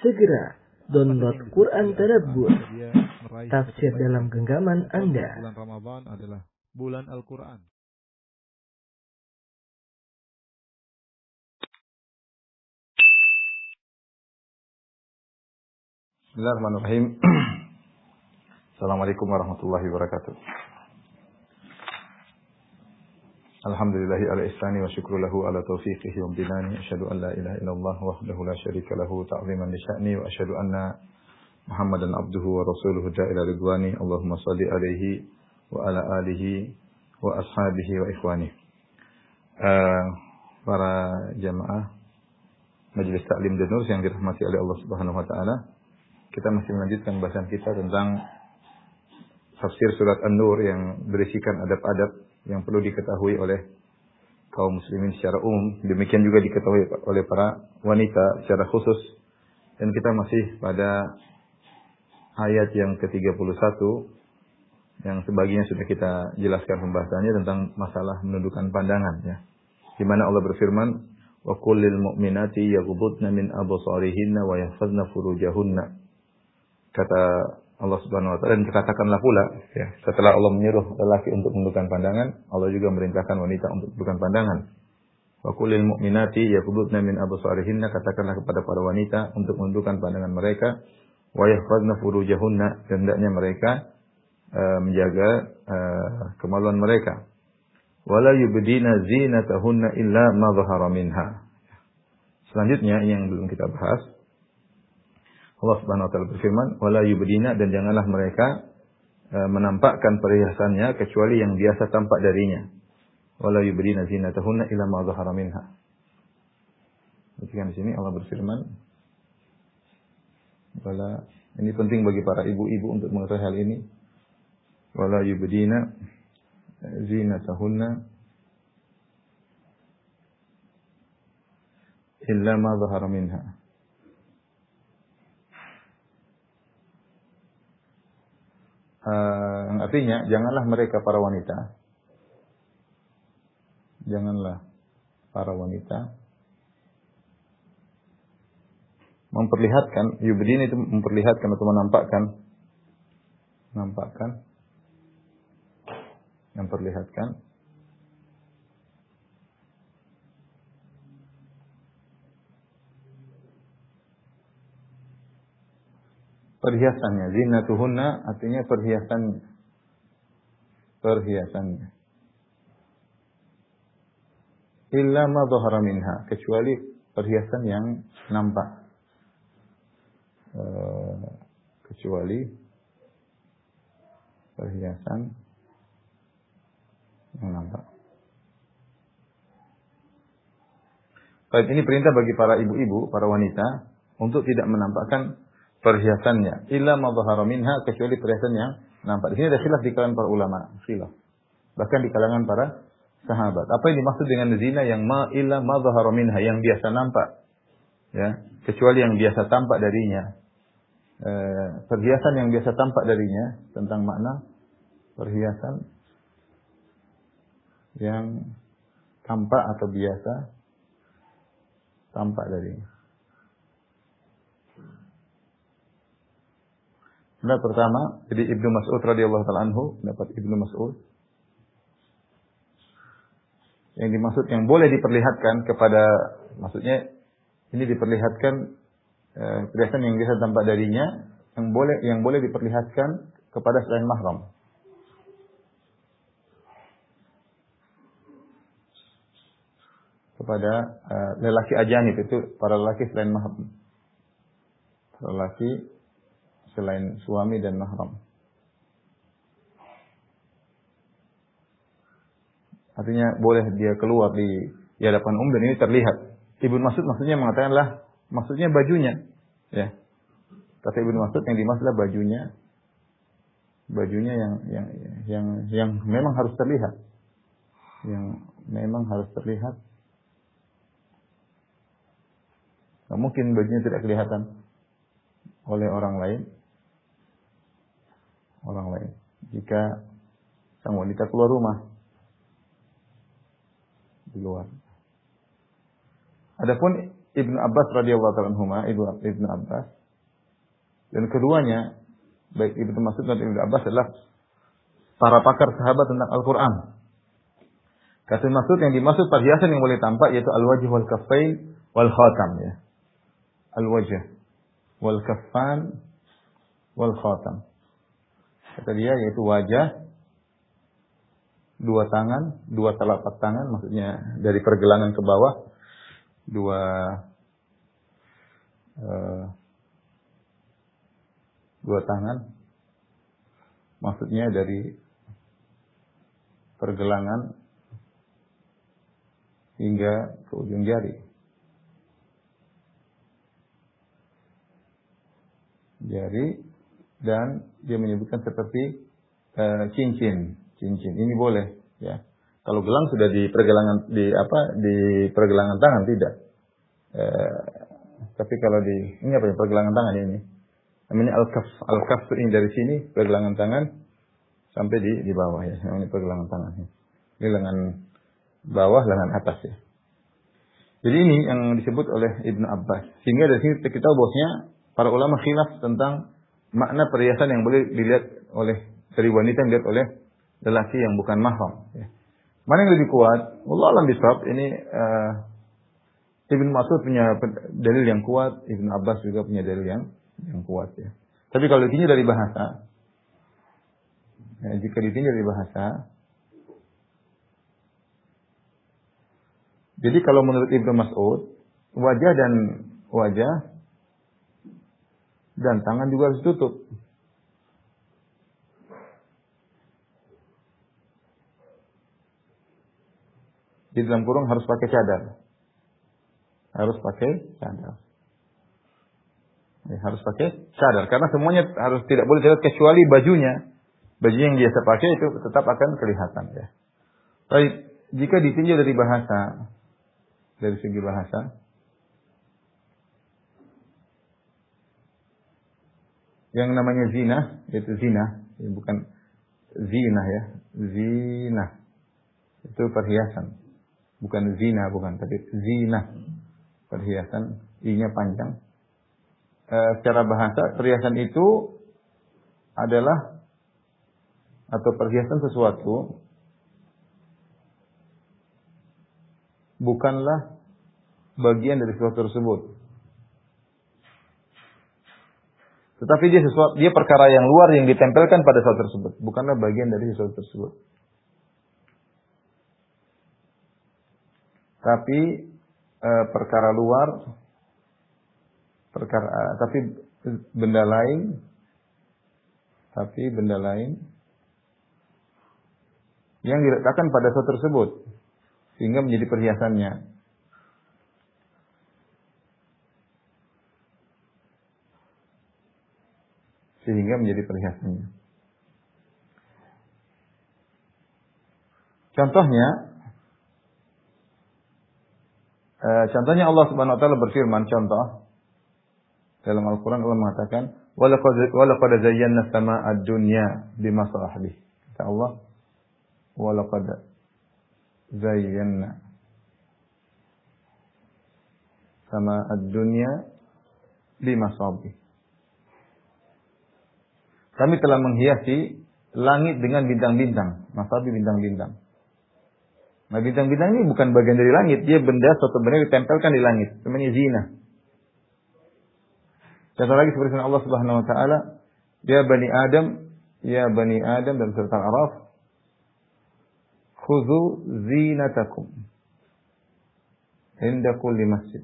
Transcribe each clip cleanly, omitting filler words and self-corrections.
Segera download Quran Tadabbur, tafsir dalam genggaman Anda. Bulan Ramadan adalah bulan Al-Quran. Bismillahirrahmanirrahim. Assalamualaikum warahmatullahi wabarakatuh. Alhamdulillahi ala ihsani wa syukru lahu ala taufiqihi wa amtinani. Asyhadu an la ilaha illallah wahdahu la syarika lahu ta'ziman li sya'ni wa asyhadu anna Muhammadan abduhu wa rasuluhu da'ila ridwani. Allahumma shalli alaihi wa ala alihi wa ashabihi wa ikhwani. Para jamaah Majelis Taklim dan Nur yang dirahmati oleh Allah Subhanahu wa taala. Kita masih melanjutkan bahasan kita tentang tafsir surat An-Nur yang berisikan adab-adab yang perlu diketahui oleh kaum muslimin secara umum. Demikian juga diketahui oleh para wanita secara khusus. Dan kita masih pada ayat yang ke-31 yang sebagian sudah kita jelaskan pembahasannya tentang masalah menundukkan pandangan, ya. Di mana Allah berfirman, "Wa qul lil mu'minati yaghuddna min absarihinna wa yahfazna furujahunna." Kata Allah Subhanahu wa taala, dan katakanlah pula, ya, setelah Allah menyuruh lelaki untuk menundukkan pandangan, Allah juga merintahkan wanita untuk menundukkan pandangan. Wa qul lil mu'minati yaghuddna min absarihinna, katakanlah kepada para wanita untuk menundukkan pandangan mereka, wa yahfazna furujahunna, dan hendaknya mereka menjaga kemaluan mereka. Wala yubdina zinatahunna illa ma dhahara minha. Selanjutnya yang belum kita bahas, Allah Subhanahu wa taala berfirman, wala yubdina, dan janganlah mereka menampakkan perhiasannya kecuali yang biasa tampak darinya. Wala yubdina zinatahunna illa ma dhahara minha. Perhatikan di sini Allah berfirman, wala, ini penting bagi para ibu-ibu untuk mengetahui hal ini. Wala yubdina zinatahunna illa ma dhahara minha. Artinya janganlah mereka para wanita, memperlihatkan, yubdin itu memperlihatkan atau memperlihatkan perhiasannya. Zinatuhunna artinya perhiasannya. Illa ma dhahara minha, kecuali perhiasan yang nampak. Kecuali perhiasan yang nampak. Baik, ini perintah bagi para ibu-ibu, para wanita untuk tidak menampakkan perhiasannya. Illa ma dhahara minha, kecuali perhiasan yang nampak. Di sini ada khilaf di kalangan para ulama, khilaf. Bahkan di kalangan para sahabat. Apa yang dimaksud dengan zina yang illa ma dhahara minha, yang biasa nampak, ya, kecuali yang biasa tampak darinya. Perhiasan yang biasa tampak darinya, tentang makna perhiasan yang tampak atau biasa tampak darinya. Pendapat pertama, jadi Ibnu Mas'ud radhiyallahu taala anhu, pendapat Ibnu Mas'ud, yang dimaksud yang boleh diperlihatkan kepada, maksudnya ini diperlihatkan perhiasan yang biasa tampak darinya, yang boleh diperlihatkan kepada selain mahram. Kepada lelaki ajanib, itu para lelaki selain mahram. Para lelaki selain suami dan mahram. Artinya boleh dia keluar di hadapan dan ini terlihat. Ibnu Mas'ud maksudnya mengatakanlah, maksudnya bajunya, ya. Kata Ibnu Mas'ud yang dimaksudlah bajunya yang memang harus terlihat. Yang memang harus terlihat. Nah, mungkin bajunya tidak kelihatan oleh orang lain. Jika sang wanita keluar rumah, di luar. Adapun Ibnu Abbas radhiyallahu ta'ala anhuma, Ibnu Abbas. Dan keduanya, baik Ibnu Mas'ud dan Ibnu Abbas adalah para pakar sahabat tentang Al-Quran. Kata Mas'ud, yang dimaksud perhiasan yang boleh tampak yaitu al-wajh wal kaffain wal khatam, ya. Al-wajh wal kaffan wal khatam. Kata dia yaitu wajah, dua tangan, dua telapak tangan, maksudnya dari pergelangan ke bawah, dua tangan, maksudnya dari pergelangan hingga ke ujung jari. Dan dia menyebutkan seperti cincin. Ini boleh, ya. Kalau gelang sudah di pergelangan di pergelangan tangan tidak. Tapi kalau ini apa ya, pergelangan tangan ini. Namanya al-kaf ini dari sini pergelangan tangan sampai di bawah, ya. Namanya pergelangan tangan. Ini lengan bawah, lengan atas, ya. Jadi ini yang disebut oleh Ibnu Abbas. Sehingga dari sini kita tahu bahwasanya para ulama khilaf tentang makna perhiasan yang boleh dilihat dari wanita yang dilihat oleh lelaki yang bukan mahram, ya. Mana yang lebih kuat? Wallahu a'lam bishawab. Ini Ibnu Mas'ud punya dalil yang kuat, Ibnu Abbas juga punya dalil yang kuat, ya. Tapi kalau ditinjau dari bahasa, ya, jika ditinjau dari bahasa, jadi kalau menurut Ibnu Mas'ud, wajah dan tangan juga harus tutup. Di dalam kurung harus pakai cadar. Ya, harus pakai cadar. Karena semuanya tidak boleh terlihat kecuali bajunya. Baju yang biasa pakai itu tetap akan kelihatan, ya. Baik, jika ditinjau dari segi bahasa, yang namanya zina, yaitu zina, bukan zina, ya. Zina itu perhiasan. Bukan zina, tapi zina. Perhiasan, i-nya panjang. Secara bahasa, perhiasan itu adalah atau perhiasan sesuatu bukanlah bagian dari sesuatu tersebut. Tetapi dia perkara yang luar yang ditempelkan pada sesuatu tersebut, bukanlah bagian dari sesuatu tersebut. Tapi perkara luar, tapi benda lain yang diletakkan pada sesuatu tersebut sehingga menjadi perhiasannya. Contohnya Allah Subhanahu wa taala berfirman, contoh dalam Al-Qur'an Allah mengatakan walaqad zayyana as-samaa'a ad-dunya bimasabih. Kata Allah, walaqad zayyana as-samaa'a ad-dunya bimasabih. Kami telah menghiasi langit dengan bintang-bintang, masabih bintang-bintang. Nah, bintang-bintang ini bukan bagian dari langit, dia suatu benda ditempelkan di langit, namanya zina. Contoh lagi seperti Allah Subhanahu wa taala, ya bani Adam dalam surat Al-A'raf, khudhu zinatakum inda kulli masjid.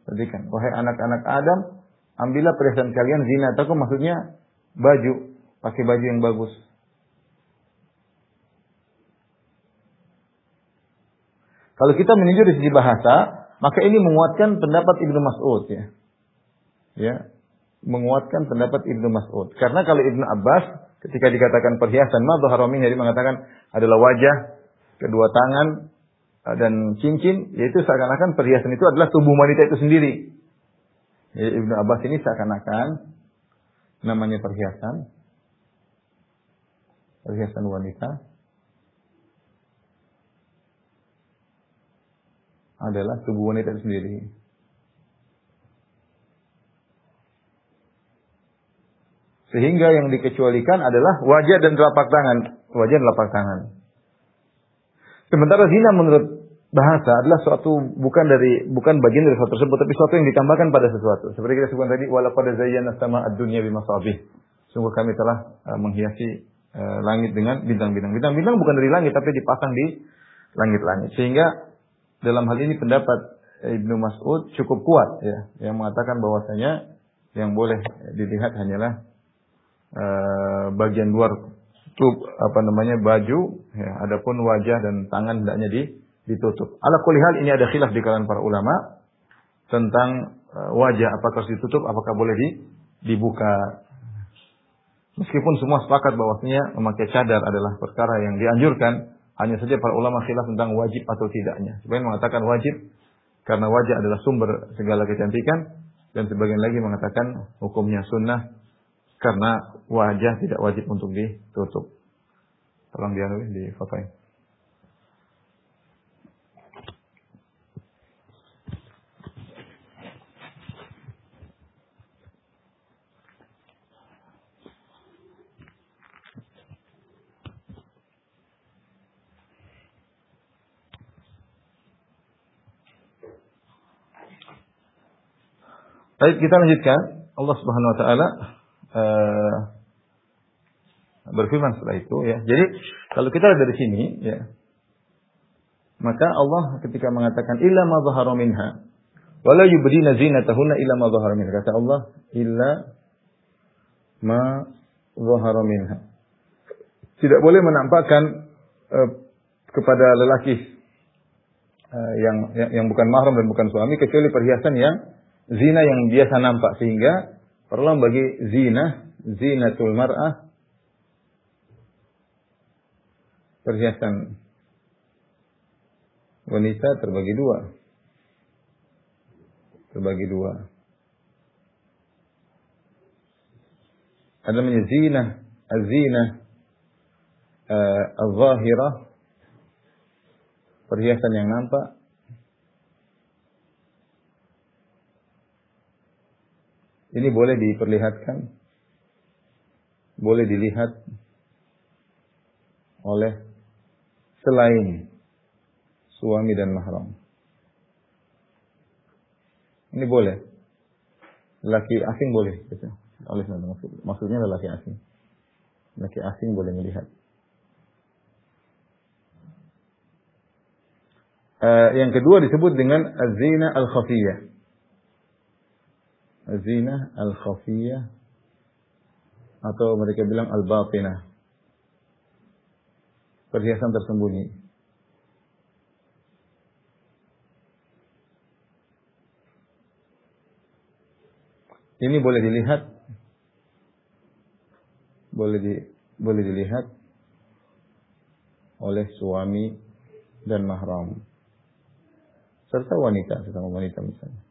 Perhatikan, wahai anak-anak Adam, ambillah perhiasan kalian, zinatakum maksudnya baju, pakai baju yang bagus. Kalau kita meninjau di segi bahasa, maka ini menguatkan pendapat Ibnu Mas'ud, ya. Ya, menguatkan pendapat Ibnu Mas'ud. Karena kalau Ibnu Abbas ketika dikatakan perhiasan, ma dhahara minhu, dia mengatakan adalah wajah, kedua tangan dan cincin, yaitu seakan-akan perhiasan itu adalah tubuh wanita itu sendiri. Ya, Ibnu Abbas ini seakan-akan namanya perhiasan wanita adalah tubuh wanita itu sendiri. Sehingga yang dikecualikan adalah wajah dan telapak tangan. Wajah dan telapak tangan. Sementara zina menurut bahasa adalah bukan bagian dari sesuatu tersebut, tapi sesuatu yang ditambahkan pada sesuatu. Seperti kita sebutkan tadi, walaqad zayyana as-samaa'a ad-dunya bimasabih. Sungguh kami telah menghiasi langit dengan bintang-bintang. Bintang-bintang bukan dari langit, tapi dipasang di langit-langit. Sehingga dalam hal ini pendapat Ibnu Mas'ud cukup kuat, ya, yang mengatakan bahwasanya yang boleh dilihat hanyalah bagian luar baju, ya, adapun wajah dan tangan hendaknya ditutup. Ala kulli hal ini ada khilaf di kalangan para ulama tentang wajah apakah harus ditutup, apakah boleh dibuka. Meskipun semua sepakat bahwasanya memakai cadar adalah perkara yang dianjurkan, hanya saja para ulama khilaf tentang wajib atau tidaknya. Sebagian mengatakan wajib karena wajah adalah sumber segala kecantikan, dan sebagian lagi mengatakan hukumnya sunnah karena wajah tidak wajib untuk ditutup. Tolong dianulis di fotoin. Baik, kita lanjutkan. Allah Subhanahu wa taala berfirman setelah itu, ya. Jadi kalau kita lihat dari sini, ya, maka Allah ketika mengatakan illa ma dhahara minha wala yubdina zinatahunna illa ma dhahara minha, kata Allah illa ma dhahara minha, tidak boleh menampakkan kepada lelaki yang bukan mahram dan bukan suami kecuali perhiasan yang zina yang biasa nampak, sehingga perlu bagi zinatul mar'ah, perhiasan wanita terbagi dua. Ada namanya az-zinah az-zahirah, perhiasan yang nampak. Ini boleh diperlihatkan, boleh dilihat oleh selain suami dan mahram. Ini boleh. Laki asing boleh. Maksudnya laki asing. Laki asing boleh melihat. Yang kedua disebut dengan az-zina al-khafiyah. Az-zina al-khafiyah, atau mereka bilang al-batinah, perhiasan tersembunyi. Ini boleh dilihat, boleh dilihat oleh suami dan mahram serta wanita, sesama wanita misalnya.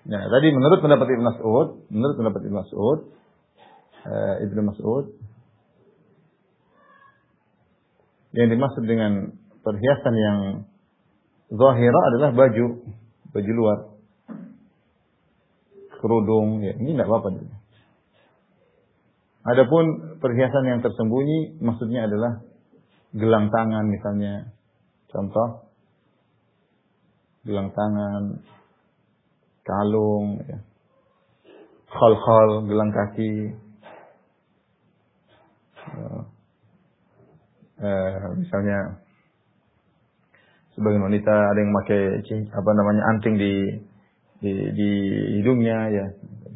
Nah, tadi menurut pendapat Ibnu Mas'ud, yang dimaksud dengan perhiasan yang zahira adalah baju luar, kerudung, ya, ini tidak apa-apa. Adapun perhiasan yang tersembunyi maksudnya adalah gelang tangan misalnya, contoh gelang tangan, kalung, ya, khal-khal, gelang kaki, misalnya sebagian wanita ada yang pakai anting di hidungnya, ya,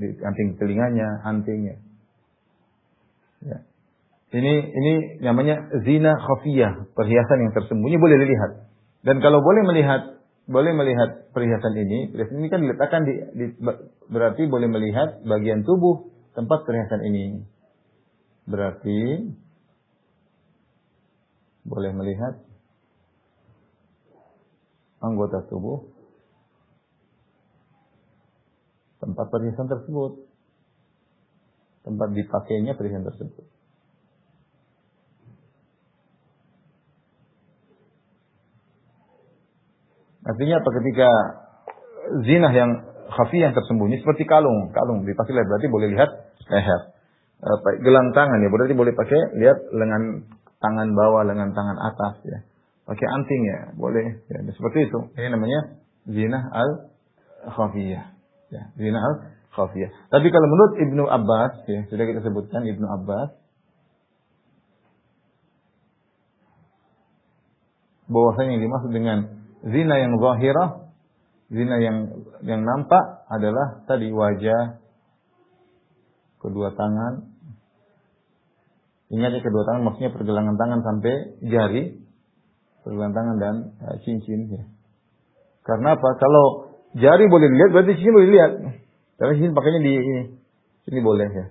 anting di telinganya, anting, ya. Ya. Ini namanya zina khafiyah, perhiasan yang tersembunyi, boleh dilihat. Dan kalau boleh melihat perhiasan ini kan diletakkan berarti boleh melihat bagian tubuh tempat perhiasan ini. Berarti boleh melihat anggota tubuh tempat perhiasan tersebut, tempat dipakainya perhiasan tersebut. Artinya apa? Ketika zina yang khafiyah tersembunyi seperti kalung dipakai leher berarti boleh lihat leher. Gelang tangan ya berarti boleh pakai lihat lengan tangan bawah, lengan tangan atas ya. Pakai anting ya boleh ya, seperti itu. Ini namanya zina al khafiyah. Ya, zina al khafiyah. Tapi kalau menurut Ibnu Abbas ya, sudah kita sebutkan Ibnu Abbas bahwasanya yang dimaksud dengan zina yang zahirah, zina yang nampak adalah tadi wajah, kedua tangan. Ingat ya, kedua tangan maksudnya pergelangan tangan sampai jari, pergelangan tangan dan cincin ya. Karena apa? Kalau jari boleh dilihat berarti cincin boleh dilihat. Tapi cincin pakainya di sini boleh ya.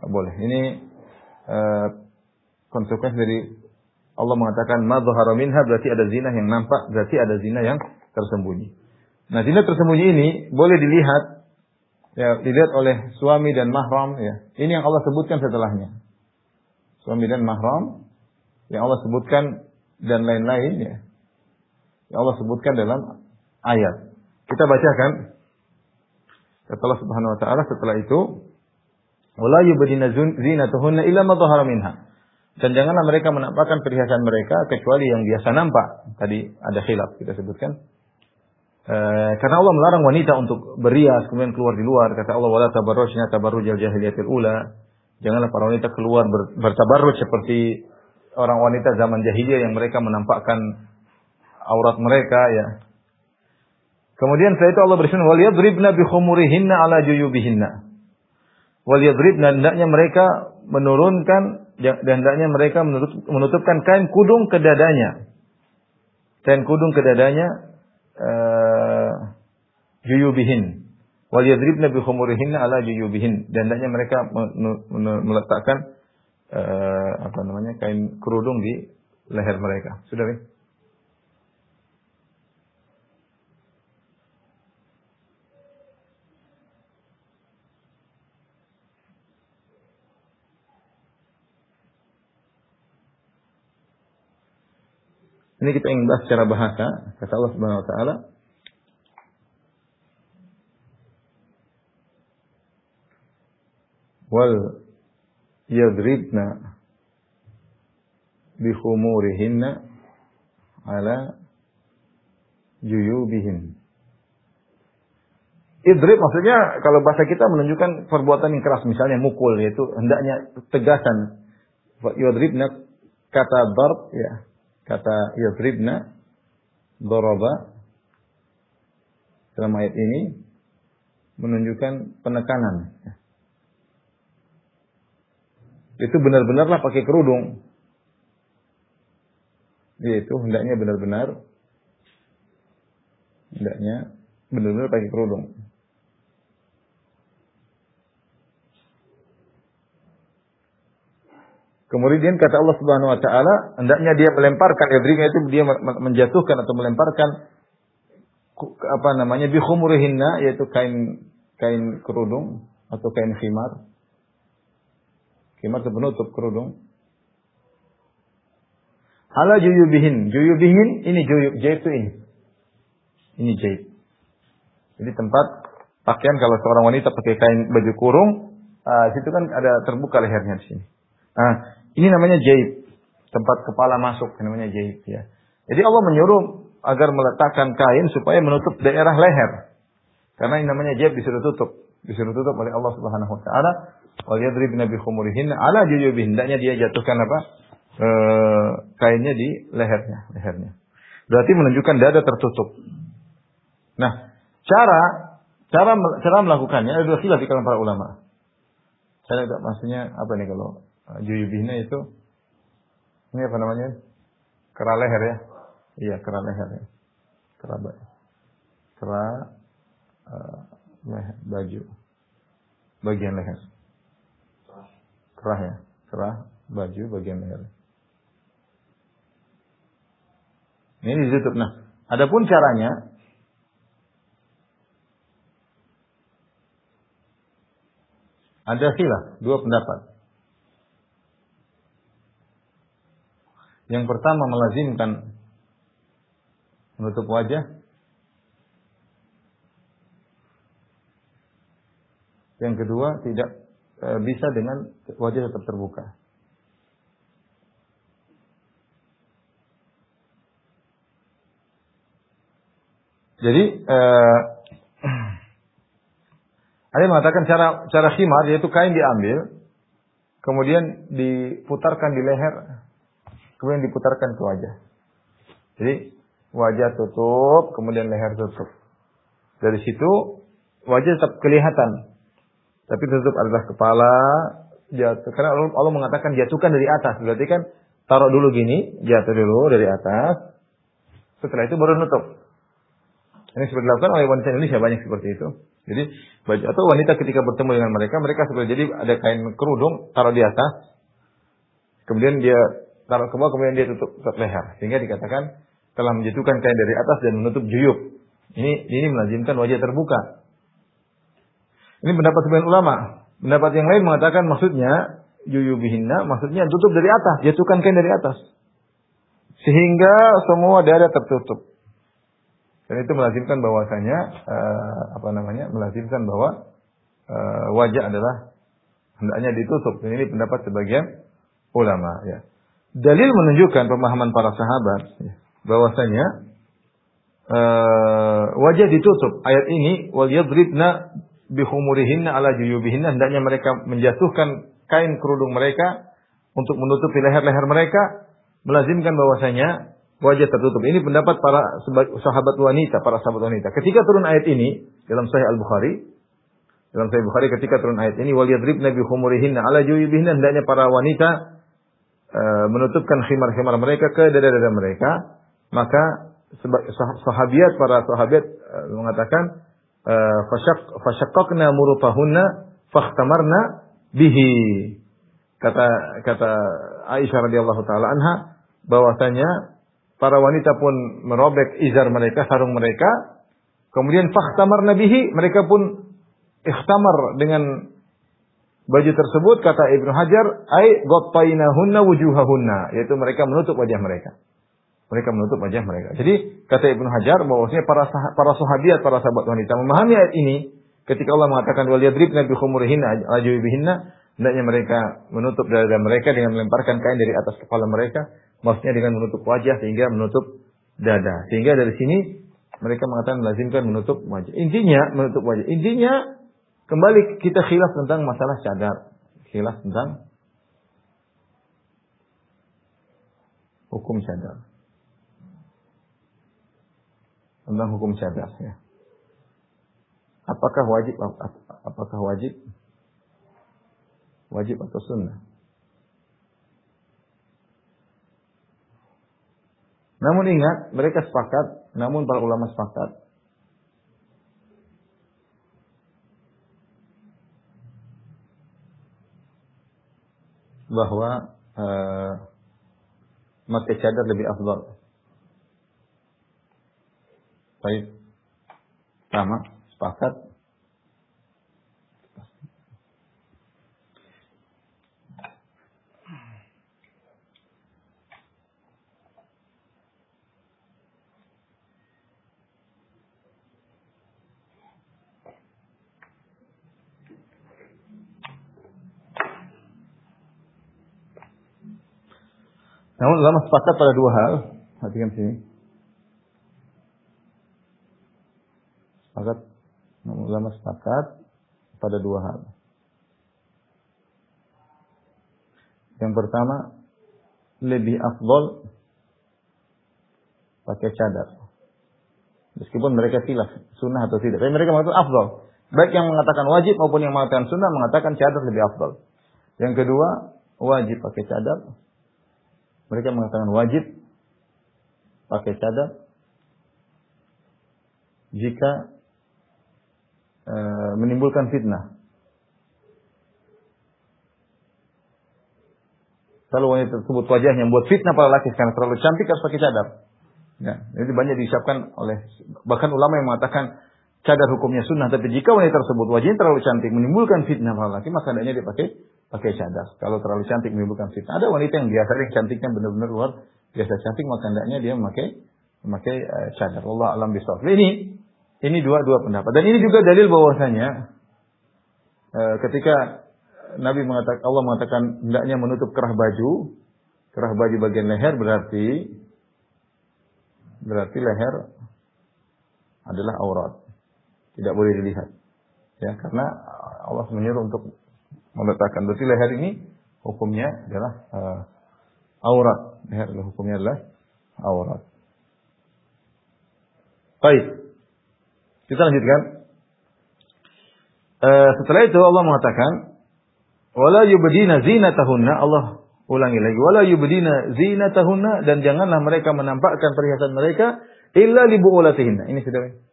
Boleh. Ini konsekuensi dari Allah mengatakan ma dhahara minha, berarti ada zina yang nampak, berarti ada zina yang tersembunyi. Nah, zina tersembunyi ini boleh dilihat ya, dilihat oleh suami dan mahram ya. Ini yang Allah sebutkan setelahnya. Suami dan mahram yang Allah sebutkan dan lain-lain ya. Yang Allah sebutkan dalam ayat. Kita bacakan kata Allah Subhanahu wa taala setelah itu, wala yubdina zinatuhunna illa ma dhahara minha. Dan janganlah mereka menampakkan perhiasan mereka kecuali yang biasa nampak. Tadi ada khilaf kita sebutkan. Karena Allah melarang wanita untuk berias kemudian keluar di luar. Kata Allah wala tabarrujna tabarrujal jahiliyatil ula. Janganlah para wanita keluar bertabarruj seperti orang wanita zaman jahiliyah yang mereka menampakkan aurat mereka ya. Kemudian setelah itu Allah berfirman wal yadribna bi khumurihinna ala juyubihinna. Wal yadribna, hendaknya mereka menurunkan dan hendaknya mereka menutupkan kain kudung ke dadanya. Kain kudung ke dadanya juyubihin. Wal yadribna bi khumurihinna ala juyubihin. Dan hendaknya mereka meletakkan kain kerudung di leher mereka. Sudah ya? Ini kita ingin bahas secara bahasa. Kata Allah Subhanahu wa taala, wal yadribna bi khumurihinna ala juyubihin. Idrib maksudnya kalau bahasa kita menunjukkan perbuatan yang keras, misalnya mukul, yaitu hendaknya tegasan. Yadribna kata darb ya. Kata yadribna, daraba dalam ayat ini menunjukkan penekanan. Itu benar-benarlah pakai kerudung. Itu hendaknya benar-benar pakai kerudung. Kemudian kata Allah Subhanahu wa taala, hendaknya dia melemparkan yadribnya itu dia menjatuhkan atau melemparkan bi khumurihinna, yaitu kain kerudung atau kain khimar. Khimar itu penutup kerudung. Ala juyubihin. Juyubihin ini juyub, jayb itu ini. Ini jayb. Jadi tempat pakaian kalau seorang wanita pakai kain baju kurung, situ kan ada terbuka lehernya di sini. Nah, ini namanya jayb, tempat kepala masuk, namanya jayb ya. Jadi Allah menyuruh agar meletakkan kain supaya menutup daerah leher. Karena ini namanya jayb, disuruh tutup oleh Allah Subhanahu wa taala. Wal yadribna bi khumurihinna ala juyubihin. Hendaknya dia jatuhkan kainnya di lehernya. Berarti menunjukkan dada tertutup. Nah, cara melakukannya ada dua khilaf di kalangan para ulama. Saya tidak maksudnya apa nih kalau juyubihnya itu ini apa namanya? Kera leher ya. Iya, kera leher ya. Kera leher, baju. Bagian leher. Kerah ya. Kerah baju bagian leher. Ini ditutup. Nah, adapun caranya ada khilaf, dua pendapat. Yang pertama melazimkan menutup wajah. Yang kedua, tidak bisa dengan wajah tetap terbuka. Jadi ada yang mengatakan cara khimar, yaitu kain diambil, kemudian diputarkan di leher, kemudian diputarkan ke wajah. Jadi wajah tutup, kemudian leher tutup. Dari situ wajah tetap kelihatan, tapi tutup adalah kepala. Jatuh, karena Allah mengatakan jatuhkan dari atas, berarti kan taruh dulu gini, jatuh dulu dari atas, setelah itu baru nutup. Ini seperti dilakukan oleh wanita Indonesia, banyak seperti itu. Jadi atau wanita ketika bertemu dengan mereka seperti, jadi ada kain kerudung taruh di atas, kemudian dia taruh ke bawah, kemudian dia tutup leher, sehingga dikatakan telah menjatuhkan kain dari atas dan menutup juyub. Ini melazimkan wajah terbuka. Ini pendapat sebagian ulama. Pendapat yang lain mengatakan maksudnya juyubihinna, maksudnya tutup dari atas, jatuhkan kain dari atas, sehingga semua dada tertutup. Dan itu melazimkan bahwasanya melazimkan bahwa wajah adalah hendaknya ditutup. Dan ini pendapat sebagian ulama. Ya. Dalil menunjukkan pemahaman para sahabat bahwasanya wajah ditutup. Ayat ini wal yadribna bihumurihinna ala juyubihinna, hendaknya mereka menjatuhkan kain kerudung mereka untuk menutupi leher-leher mereka, melazimkan bahwasanya wajah tertutup. Ini pendapat para sahabat wanita, Ketika turun ayat ini dalam Sahih Al-Bukhari, ketika turun ayat ini wal yadribna bihumurihinna ala juyubihinna, hendaknya para wanita menutupkan khimar-khimar mereka ke dada-dada mereka, maka para sahabat mengatakan fasyaqqaqna murutahunna fakhtamarna bihi. Kata Aisyah radhiyallahu taala anha bahwasanya para wanita pun merobek izar mereka, sarung mereka, kemudian fakhtamarna bihi, mereka pun ikhtamar dengan baju tersebut. Kata Ibnu Hajar, ai ghattainahunna wujuhahunna, yaitu mereka menutup wajah mereka. Jadi kata Ibnu Hajar bahwasanya para sahabiat, para sahabat wanita memahami ayat ini ketika Allah mengatakan wal yadribna bi khumurihinna ajwibihinna, hendaknya mereka menutup dada mereka dengan melemparkan kain dari atas kepala mereka, maksudnya dengan menutup wajah sehingga menutup dada. Sehingga dari sini mereka mengatakan melazimkan menutup wajah. Intinya kembali kita khilaf tentang masalah cadar. Khilaf tentang hukum cadar. Tentang hukum cadar, ya. Apakah wajib? Wajib atau sunnah? Namun ingat, mereka sepakat, para ulama sepakat bahwa memakai cadar lebih afdal. Baik, sama, sepakat. Namun ulama sepakat pada dua hal. Perhatikan sini. Ulama sepakat pada dua hal. Yang pertama, lebih afdal pakai cadar. Meskipun mereka khilaf sunnah atau tidak, tapi mereka mengatakan afdal. Baik yang mengatakan wajib maupun yang mengatakan sunnah mengatakan cadar lebih afdal. Yang kedua, wajib pakai cadar. Mereka mengatakan wajib pakai cadar jika menimbulkan fitnah. Kalau wanita tersebut wajahnya membuat fitnah para laki karena terlalu cantik, harus pakai cadar. Ya, ini banyak diucapkan oleh bahkan ulama yang mengatakan cadar hukumnya sunnah, tapi jika wanita tersebut wajahnya terlalu cantik menimbulkan fitnah para laki, maka hendaknya dia pakai cadar. Kalau terlalu cantik menimbulkan fitnah. Ada wanita yang biasa yang cantiknya benar-benar luar biasa cantik, maka hendaknya dia memakai cadar. Allah alam bisawab. Ini dua pendapat. Dan ini juga dalil bahwasanya ketika Allah mengatakan hendaknya menutup kerah baju bagian leher berarti leher adalah aurat. Tidak boleh dilihat. Ya, karena Allah menyuruh untuk meletakkan. Berarti leher ini hukumnya adalah aurat. Leher hukumnya adalah aurat. Baik. Kita lanjutkan. Setelah itu Allah mengatakan wala yubdina zinatahunna. Allah ulangi lagi. Wala yubdina zinatahunna, dan janganlah mereka menampakkan perhiasan mereka illa li bu'ulatihinna. Ini sudah.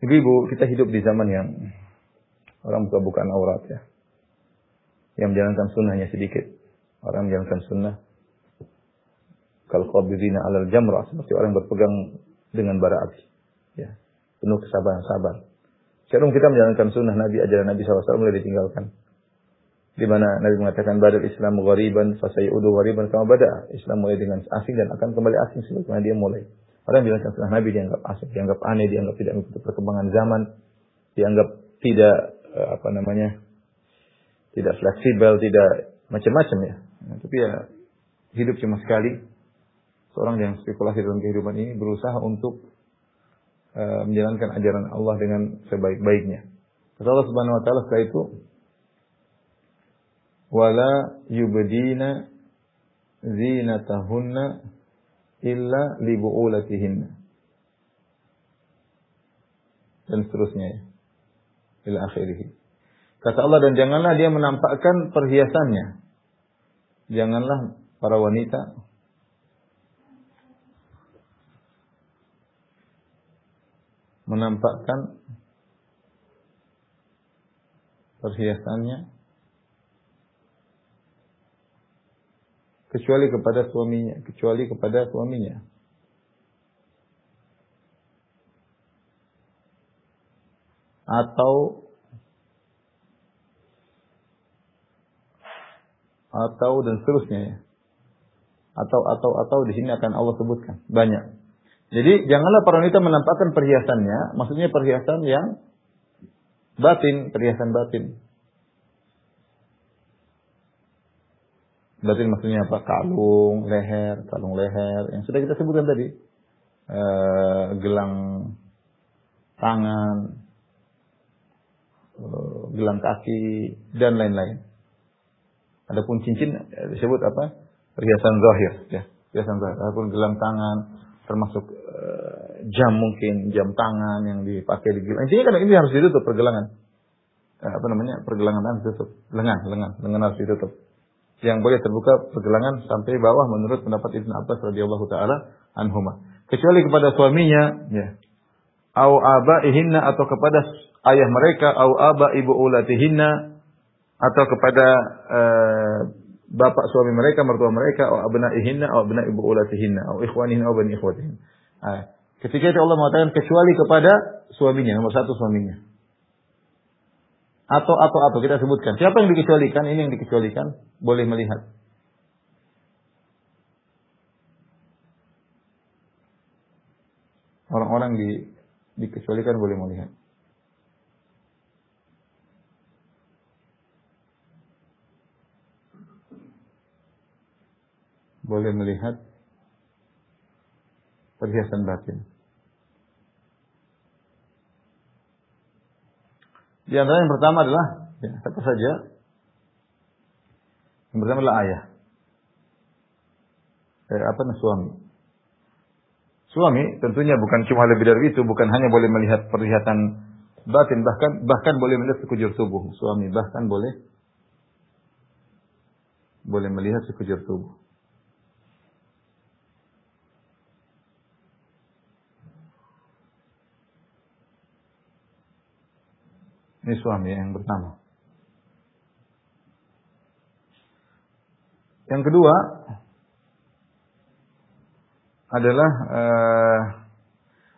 Ibu-ibu, kita hidup di zaman yang orang buka-bukaan aurat ya. Yang menjalankan sunnahnya sedikit. Orang menjalankan sunnah. Kal-qabidina alal jamrah, seperti orang berpegang dengan bara api. Ya. Penuh kesabaran, sabar. Sekarang kita menjalankan sunnah Nabi, ajaran Nabi SAW mulai ditinggalkan. Di mana Nabi mengatakan badal Islam ghariban fasayudu ghariban kama bada. Islam mulai dengan asing dan akan kembali asing sebagaimana dia mulai. Orang yang menjalankan sunnah Nabi dianggap asing, dianggap aneh, dianggap tidak mengikuti perkembangan zaman, dianggap tidak tidak fleksibel, tidak macam-macam ya. Tapi ya hidup cuma sekali. Seorang yang spekulasi dalam kehidupan ini berusaha untuk menjalankan ajaran Allah dengan sebaik-baiknya. Kata Allah Subhanahu wa taala setelah itu, wala yubdina zinatahunna illa li bu'ulatihinna. Dan seterusnya ya. Ila akhirih. Kata Allah, dan janganlah dia menampakkan perhiasannya. Janganlah para wanita menampakkan perhiasannya kecuali kepada suaminya. Atau dan seterusnya ya. Atau di sini akan Allah sebutkan banyak. Jadi janganlah para wanita menampakkan perhiasannya, maksudnya perhiasan yang batin, perhiasan batin. Batin maksudnya apa? Kalung leher, yang sudah kita sebutkan tadi. Gelang tangan, gelang kaki, dan lain-lain. Adapun cincin disebut apa? Perhiasan zahir, ya. Perhiasan zahir. Adapun gelang tangan, termasuk jam mungkin, jam tangan yang dipakai di gelang. Intinya kan ini harus ditutup pergelangan. Pergelangan harus ditutup. Lengan harus ditutup. Yang boleh terbuka pergelangan sampai bawah menurut pendapat Ibnu Abbas radhiyallahu taala anhuma. Kecuali kepada suaminya, ya. Au abaihinna, atau kepada ayah mereka, au aba ibu ulatihinna, atau kepada bapak suami mereka, mertua mereka, au abnaihinna, au abna ibu ulatihinna, au ikhwanihinna, au bani ikhwatihinna. Ketika itu Allah mengatakan kecuali kepada suaminya, nomor satu suaminya. Atau kita sebutkan. Siapa yang dikecualikan? Ini yang dikecualikan boleh melihat. Orang-orang dikecualikan boleh melihat. Boleh melihat perhiasan batin. Di antara yang pertama adalah, ya, siapa saja? Yang pertama adalah ayah. Suami. Suami tentunya bukan cuma lebih dari itu, bukan hanya boleh melihat perhiasan batin, bahkan boleh melihat sekujur tubuh. Suami bahkan boleh melihat sekujur tubuh. Ini suami yang pertama. Yang kedua adalah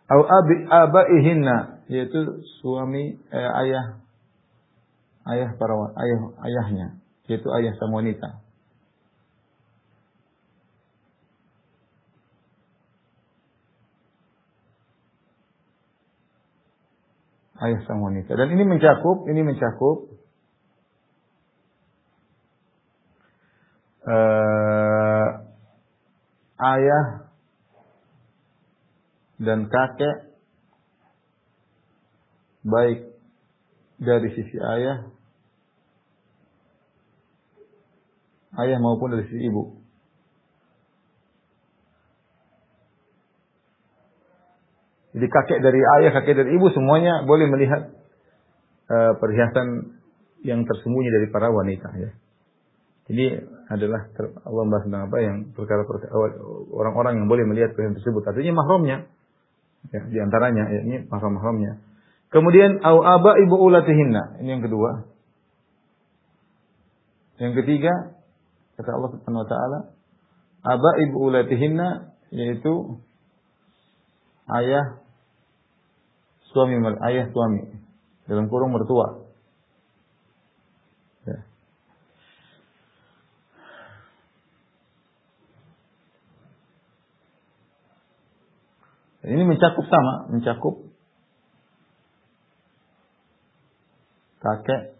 au abaihinna, yaitu suami ayah ayahnya, yaitu ayah sang wanita. Ayah sang wanita. Dan ini mencakup ayah dan kakek, baik dari sisi ayah maupun dari sisi ibu. Jadi kakek dari ayah, kakek dari ibu semuanya boleh melihat perhiasan yang tersembunyi dari para wanita, ya. Ini adalah Allah bahas tentang apa yang perkara orang-orang yang boleh melihat perhiasan tersebut. Artinya mahramnya, ya, di antaranya, ya, ini mahram-mahramnya. Kemudian au aba ibu ulatihinna, ini yang kedua. Yang ketiga, kata Allah Subhanahu wa taala, aba ibu ulatihinna, yaitu ayah suami dalam kurung mertua. Ya. Ini mencakup kakek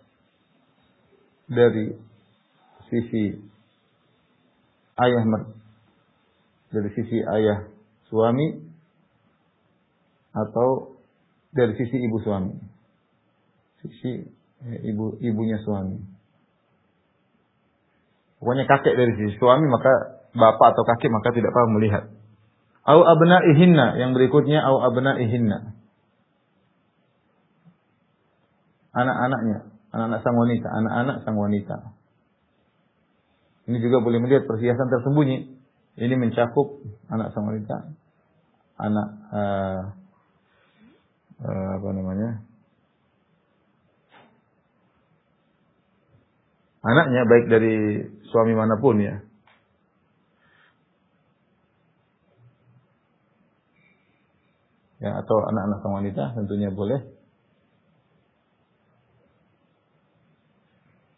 dari sisi ayah suami atau dari sisi ibu suami. Ibunya suami. Pokoknya kakek dari sisi suami, maka bapak atau kakek maka tidak apa melihat. Au abna'ihinna, yang berikutnya au abna'ihinna. Anak-anak sang wanita. Ini juga boleh melihat perhiasan tersembunyi. Ini mencakup anak sang wanita, anak anaknya baik dari suami manapun, ya. Ya, atau anak-anak sang wanita tentunya boleh.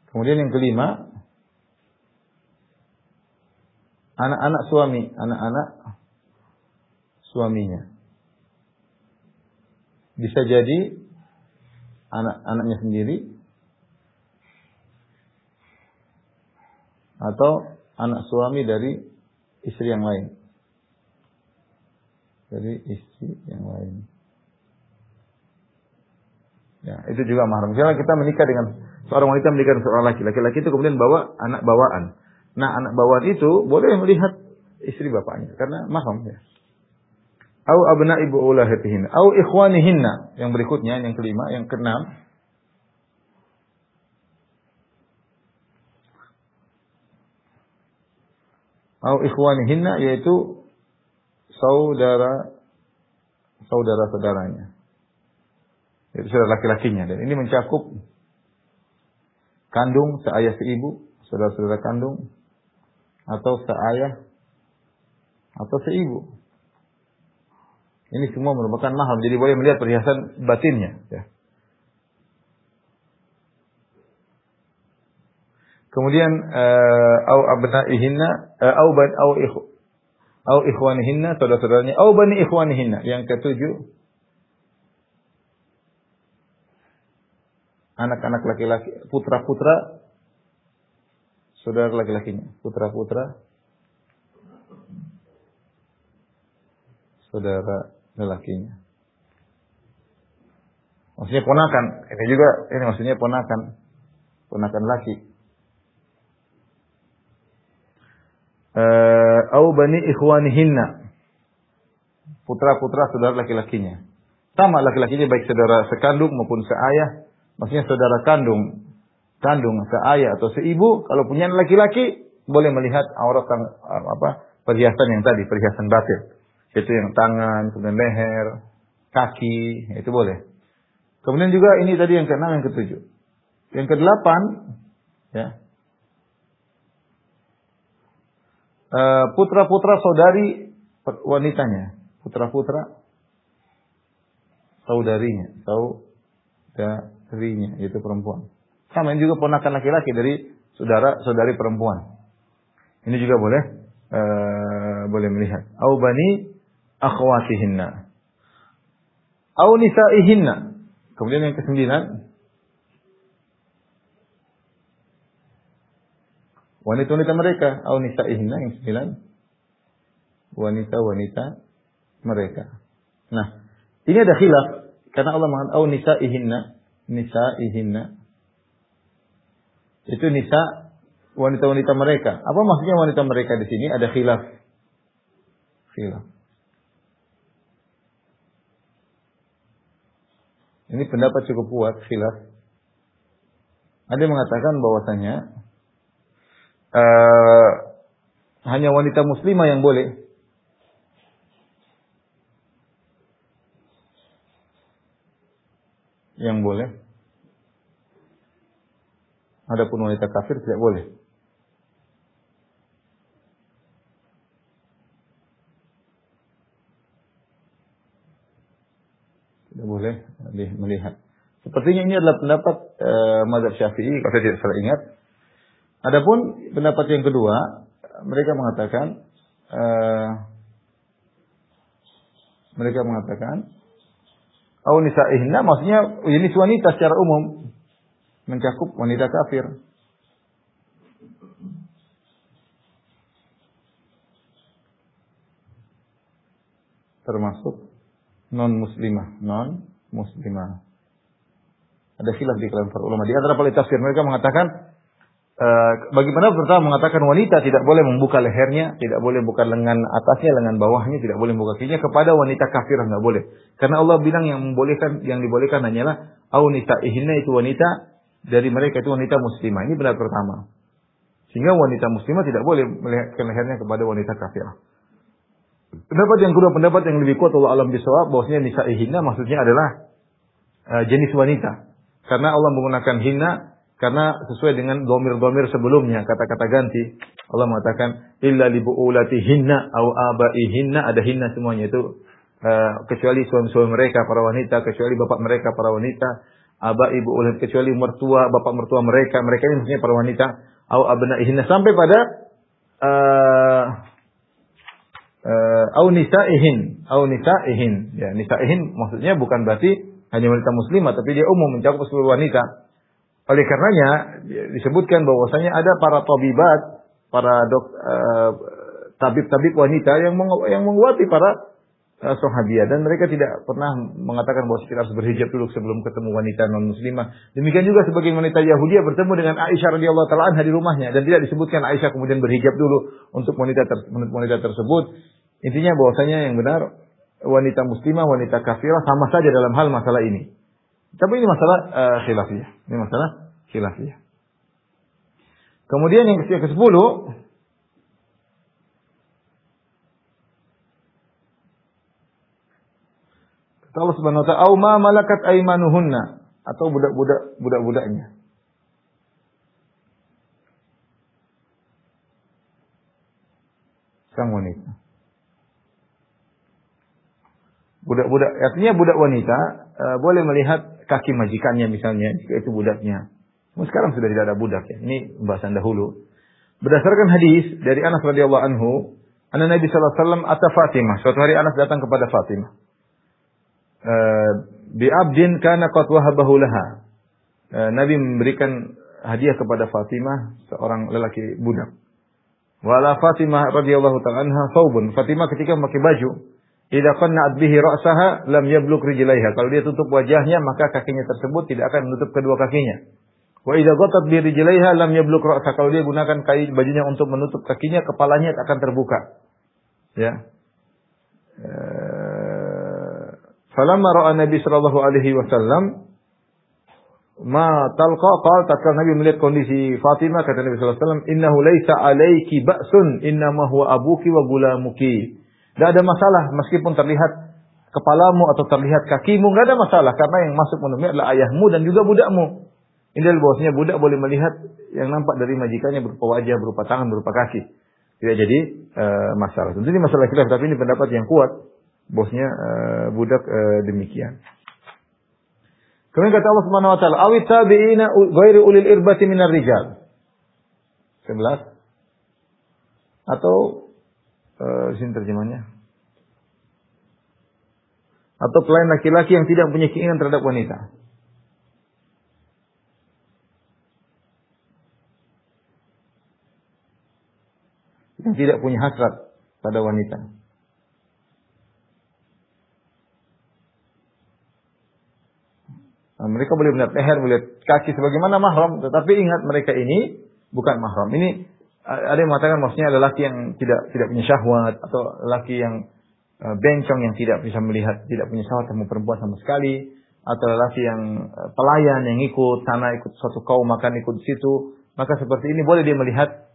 Kemudian yang kelima, anak-anak suaminya. Bisa jadi anak-anaknya sendiri atau anak suami dari istri yang lain. Ya, itu juga mahram. Misalnya kita menikah dengan seorang wanita, menikah dengan seorang laki. Laki-laki itu kemudian bawa anak bawaan. Nah, anak bawaan itu boleh melihat istri bapaknya karena mahram, ya. Au abna ibu ulahatihinna, au ikhwanihinna. Yang berikutnya, yang kelima, yang keenam. Au ikhwanihinna, yaitu saudara-saudaranya. Yaitu saudara laki-lakinya. Dan ini mencakup kandung, seayah seibu, saudara-saudara kandung, atau seayah atau seibu. Ini semua merupakan mahram, jadi boleh melihat perhiasan batinnya, ya. Kemudian au abnaihinna, au ikhwanihinna, saudara-saudaranya, au bani ikhwanihinna. Yang ketujuh, anak-anak laki-laki, putra-putra saudara laki-lakinya, putra-putra saudara lelakinya. Maksudnya ponakan. Ini maksudnya ponakan laki. Au bani ikhwanihinna, putra-putra saudara laki-lakinya. Sama laki-lakinya, baik saudara sekandung maupun seayah. Maksudnya saudara kandung, seayah atau seibu. Kalau punya laki-laki, boleh melihat aurat perhiasan yang tadi, perhiasan batin. Itu yang tangan, kemudian leher, kaki, itu boleh. Kemudian juga ini tadi yang keenam, yang ketujuh. Yang kedelapan, ya. Putra-putra saudari wanitanya, putra-putra saudarinya, yaitu perempuan. Sama ini juga ponakan laki-laki dari saudari perempuan. Ini juga boleh melihat. Au bani akhwatihinna. Au nisaihinna. Kemudian yang ke-9, wanita-wanita mereka. Au nisaihinna yang 9. Wanita-wanita mereka. Nah, ini ada khilaf karena Allah mengatakan au nisaihinna. Itu nisa wanita-wanita mereka. Apa maksudnya wanita mereka di sini? Ada khilaf. Ini pendapat cukup kuat, khilaf. Ada yang mengatakan bahwasanya hanya wanita muslimah yang boleh. Yang boleh. Adapun wanita kafir tidak boleh. Tidak boleh melihat. Sepertinya ini adalah pendapat mazhab Syafi'i kalau saya tidak salah ingat. Adapun pendapat yang kedua, mereka mengatakan au nisaihinna maksudnya jenis wanita secara umum, mencakup wanita kafir. Termasuk non-muslimah. Ada khilaf di kalangan para ulama. Di antara paling tafsir mereka mengatakan bagi pendapat pertama mengatakan wanita tidak boleh membuka lehernya, tidak boleh buka lengan atasnya, lengan bawahnya, tidak boleh membuka kakinya kepada wanita kafir, enggak boleh. Karena Allah bilang yang dibolehkan hanyalah au nisaihinna, itu wanita dari mereka, itu wanita muslimah. Ini pendapat pertama. Sehingga wanita muslimah tidak boleh melihatkan lehernya kepada wanita kafir. Pendapat yang kedua, pendapat yang lebih kuat Allah alam bisawab, bahwasanya nisaihinna maksudnya adalah jenis wanita. Karena Allah menggunakan hinna karena sesuai dengan dhamir-dhamir sebelumnya, kata-kata ganti. Allah mengatakan illa li buulatihinna au abaihinna, ada hinna semuanya itu kecuali suami-suami mereka para wanita, kecuali bapak mereka para wanita, abai buulat kecuali mertua, bapak mertua mereka ini maksudnya para wanita, au abnaihinna sampai pada au nisaihin. Ya, nisaihin maksudnya bukan berarti hanya wanita muslimah, tapi dia umum mencakup seluruh wanita. Oleh karenanya disebutkan bahwasanya ada para tabibat, para tabib-tabib wanita yang menguati para sahabiah, dan mereka tidak pernah mengatakan bahwa kita harus berhijab dulu sebelum ketemu wanita non muslimah. Demikian juga sebagian wanita Yahudi bertemu dengan Aisyah radhiyallahu taala anha di rumahnya, dan tidak disebutkan Aisyah kemudian berhijab dulu untuk wanita tersebut. Intinya bahwasanya yang benar wanita muslimah, wanita kafirah sama saja dalam hal masalah ini. Tapi ini masalah khilafiyah. Kemudian yang ke-10, kata Allah Subhanahu wa ta'ala, "Au ma malakat aymanuhunna," atau budak-budaknya. Sang wanita. Budak-budak, artinya budak wanita boleh melihat kaki majikannya misalnya, jika itu budaknya. Sekarang sudah tidak ada budak ya. Ini pembahasan dahulu. Berdasarkan hadis dari Anas radhiyallahu anhu, anna Nabi sallallahu alaihi wasallam ata Fatimah. Suatu hari Anas datang kepada Fatimah. Bi abdin kana qad wahabahu laha. Nabi memberikan hadiah kepada Fatimah, seorang lelaki budak. Wala Fatimah radhiyallahu ta'ala anha thawbun. Fatimah ketika memakai baju, idza qanna'at bihi ra'saha lam yablugh rijlaiha. Kalau dia tutup wajahnya, maka kakinya tersebut tidak akan menutup kedua kakinya. Wa idza ghatat bi rijlaiha lam yablugh ra'saha. Kalau dia gunakan bajunya untuk menutup kakinya, kepalanya akan terbuka. Ya. Falamma ra'a Nabi sallallahu alaihi wasallam ma talqa qala, tatkala Nabi melihat kondisi Fatimah, kata Nabi sallallahu alaihi wasallam, innahu laisa alayki ba'sun, innama huwa abuki wa gulamuki. Tidak ada masalah meskipun terlihat kepalamu atau terlihat kakimu, tidak ada masalah karena yang masuk menemui adalah ayahmu dan juga budakmu. Ini adalah bahwasanya budak boleh melihat yang nampak dari majikannya berupa wajah, berupa tangan, berupa kaki. Tidak jadi masalah. Tentu ini masalah khilaf, tapi ini pendapat yang kuat bahwasanya budak demikian. Kemudian kata Allah Subhanahu wa taala, "Awit tabi'ina ghairi ulil irbati minar rijal." 11. Atau di sini terjemahnya. Atau pelayan laki-laki yang tidak punya keinginan terhadap wanita. Yang tidak punya hasrat pada wanita. Nah, mereka boleh melihat leher, melihat kaki sebagaimana mahram, tetapi ingat mereka ini bukan mahram. Ini ada yang mengatakan maksudnya adalah laki yang tidak punya syahwat, atau laki yang bencong yang tidak bisa melihat, tidak punya syahwat sama perempuan sama sekali, atau laki yang pelayan yang ikut sana, ikut suatu kaum makan ikut situ. Maka seperti ini boleh dia melihat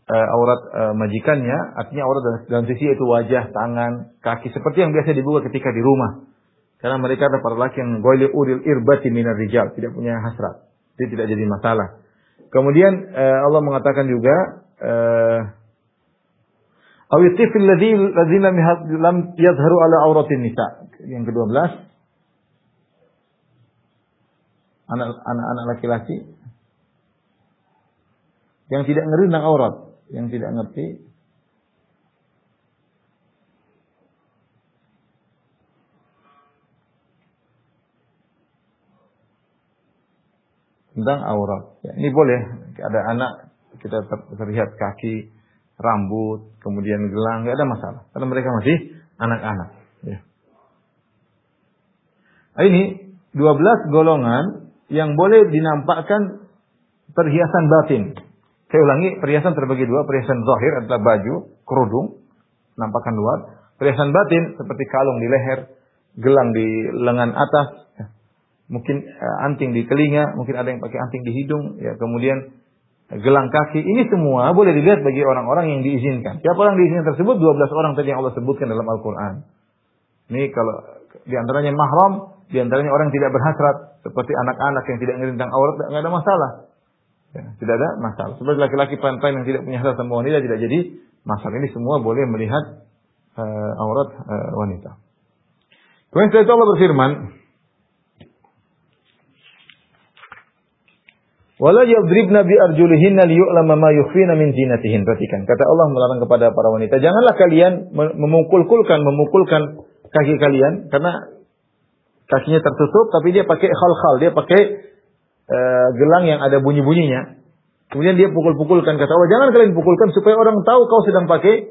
aurat majikannya, artinya aurat dalam sisi itu wajah, tangan, kaki, seperti yang biasa dibuka ketika di rumah. Karena mereka adalah para laki yang ghairi ulil irbati minar rijal, tidak punya hasrat. Itu tidak jadi masalah. Kemudian Allah mengatakan juga awitifil ladzina lam yadhharu ala auratin nisa. Yang ke-12, anak-anak laki-laki yang tidak ngerti tentang aurat, yang tidak ngerti tentang aurat. Ya, ini boleh ada anak kita terlihat kaki, rambut, kemudian gelang, nggak ada masalah. Karena mereka masih anak-anak. Ya. Ini 12 golongan yang boleh dinampakkan perhiasan batin. Saya ulangi, perhiasan terbagi dua. Perhiasan zahir adalah baju, kerudung, nampakkan luar. Perhiasan batin seperti kalung di leher, gelang di lengan atas, ya. Mungkin anting di telinga, mungkin ada yang pakai anting di hidung, ya, kemudian gelang kaki. Ini semua boleh dilihat bagi orang-orang yang diizinkan. Siapa orang diizinkan tersebut? 12 orang tadi yang Allah sebutkan dalam Al-Quran. Ini kalau di antaranya mahram, di antaranya orang yang tidak berhasrat, seperti anak-anak yang tidak ngerti tentang aurat, nggak ada masalah. Ya, tidak ada masalah. Seperti laki-laki pantai yang tidak punya hasrat sama wanita tidak jadi masalah. Ini semua boleh melihat aurat wanita. Kemudian setelah itu Allah berfirman, wala yadribna bi arjulihinna liyu'lama ma yukhfina min zinatihin. Perhatikan, kata Allah melarang kepada para wanita, janganlah kalian memukulkan kaki kalian, karena kakinya tertutup tapi dia pakai khal-khal, dia pakai gelang yang ada bunyi-bunyinya. Kemudian dia pukul-pukulkan, kata Allah, jangan kalian pukulkan supaya orang tahu kau sedang pakai